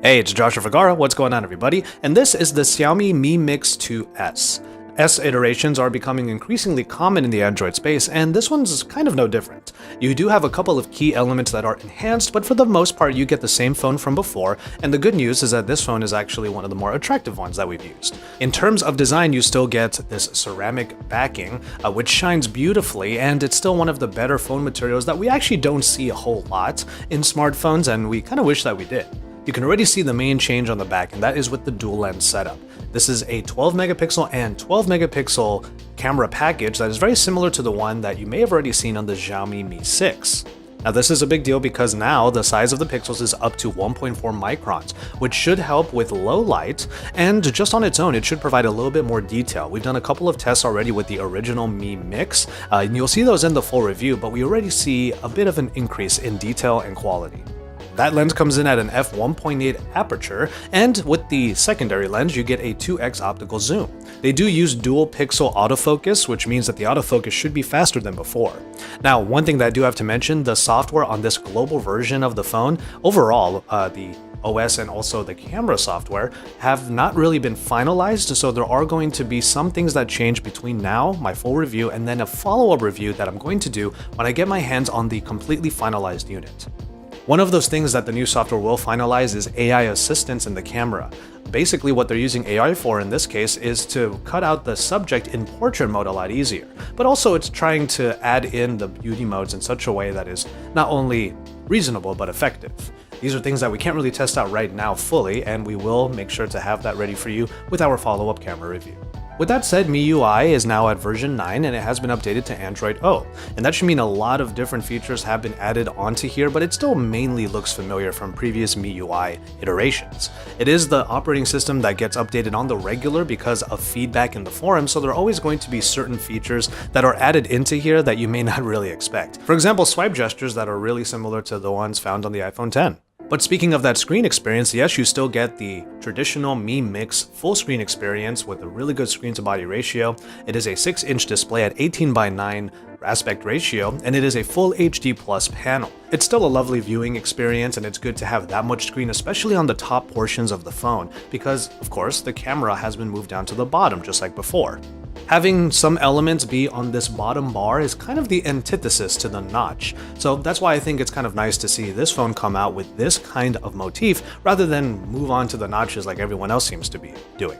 Hey, it's Joshua Vergara. What's going on, everybody? And this is the Xiaomi Mi Mix 2S. S iterations are becoming increasingly common in the Android space, and this one's kind of no different. You do have a couple of key elements that are enhanced, but for the most part you get the same phone from before, and the good news is that this phone is actually one of the more attractive ones that we've used. In terms of design, you still get this ceramic backing, which shines beautifully, and it's still one of the better phone materials that we actually don't see a whole lot in smartphones, and we kind of wish that we did. You can already see the main change on the back, and that is with the dual lens setup. This is a 12 megapixel and 12 megapixel camera package that is very similar to the one that you may have already seen on the Xiaomi Mi 6. Now this is a big deal because now the size of the pixels is up to 1.4 microns, which should help with low light, and just on its own it should provide a little bit more detail. We've done a couple of tests already with the original Mi Mix, and you'll see those in the full review, but we already see a bit of an increase in detail and quality. That lens comes in at an f1.8 aperture, and with the secondary lens you get a 2x optical zoom. They do use dual pixel autofocus, which means that the autofocus should be faster than before. Now, one thing that I do have to mention, the software on this global version of the phone, overall, the OS and also the camera software have not really been finalized, so there are going to be some things that change between now, my full review, and then a follow-up review that I'm going to do when I get my hands on the completely finalized unit. One of those things that the new software will finalize is AI assistance in the camera. Basically what they're using AI for in this case is to cut out the subject in portrait mode a lot easier, but also it's trying to add in the beauty modes in such a way that is not only reasonable but effective. These are things that we can't really test out right now fully, and we will make sure to have that ready for you with our follow-up camera review. With that said, MIUI is now at version 9 and it has been updated to Android O, and that should mean a lot of different features have been added onto here, but it still mainly looks familiar from previous MIUI iterations. It is the operating system that gets updated on the regular because of feedback in the forum, so there are always going to be certain features that are added into here that you may not really expect. For example, swipe gestures that are really similar to the ones found on the iPhone X. But speaking of that screen experience, yes, you still get the traditional Mi Mix full screen experience with a really good screen to body ratio. It is a 6-inch display at 18:9 aspect ratio, and it is a full HD plus panel. It's still a lovely viewing experience, and it's good to have that much screen, especially on the top portions of the phone, because of course the camera has been moved down to the bottom just like before. Having some elements be on this bottom bar is kind of the antithesis to the notch, so that's why I think it's kind of nice to see this phone come out with this kind of motif rather than move on to the notches like everyone else seems to be doing.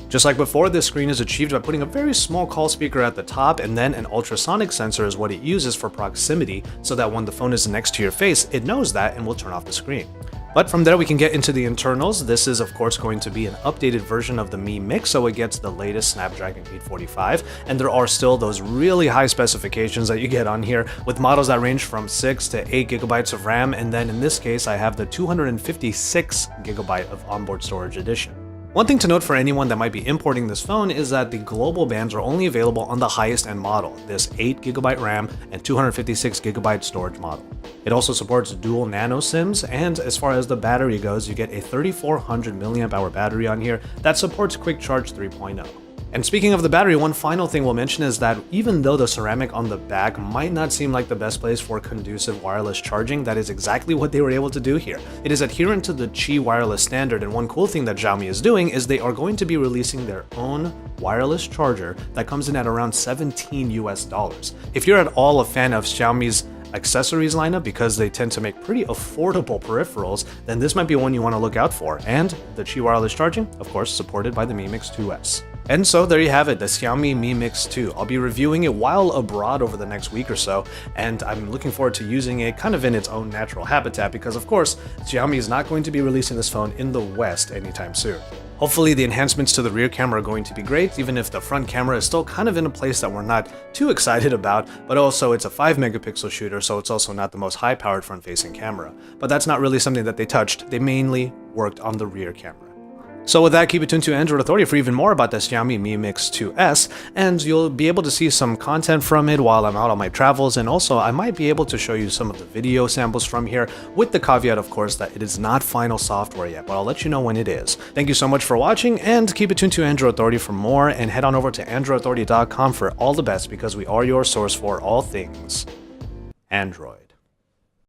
Just like before, this screen is achieved by putting a very small call speaker at the top, and then an ultrasonic sensor is what it uses for proximity, so that when the phone is next to your face, it knows that and will turn off the screen. But from there we can get into the internals. This is of course going to be an updated version of the Mi Mix, so it gets the latest Snapdragon 845, and there are still those really high specifications that you get on here, with models that range from 6 to 8 gigabytes of RAM, and then in this case I have the 256 gigabyte of onboard storage edition. One thing to note for anyone that might be importing this phone is that the global bands are only available on the highest end model, this 8GB RAM and 256GB storage model. It also supports dual nano SIMs, and as far as the battery goes, you get a 3400 mAh battery on here that supports Quick Charge 3.0. And speaking of the battery, one final thing we'll mention is that even though the ceramic on the back might not seem like the best place for conducive wireless charging, that is exactly what they were able to do here. It is adherent to the Qi wireless standard, and one cool thing that Xiaomi is doing is they are going to be releasing their own wireless charger that comes in at around $17 US. If you're at all a fan of Xiaomi's accessories lineup, because they tend to make pretty affordable peripherals, then this might be one you want to look out for. And the Qi wireless charging, of course, supported by the Mi Mix 2S. And so there you have it, the Xiaomi Mi Mix 2. I'll be reviewing it while abroad over the next week or so, and I'm looking forward to using it kind of in its own natural habitat because, of course, Xiaomi is not going to be releasing this phone in the West anytime soon. Hopefully the enhancements to the rear camera are going to be great, even if the front camera is still kind of in a place that we're not too excited about, but also it's a 5 megapixel shooter, so it's also not the most high-powered front-facing camera. But that's not really something that they touched. They mainly worked on the rear camera. So with that, keep it tuned to Android Authority for even more about the Xiaomi Mi Mix 2S, and you'll be able to see some content from it while I'm out on my travels, and also I might be able to show you some of the video samples from here, with the caveat of course that it is not final software yet, but I'll let you know when it is. Thank you so much for watching, and keep it tuned to Android Authority for more, and head on over to androidauthority.com for all the best, because we are your source for all things Android.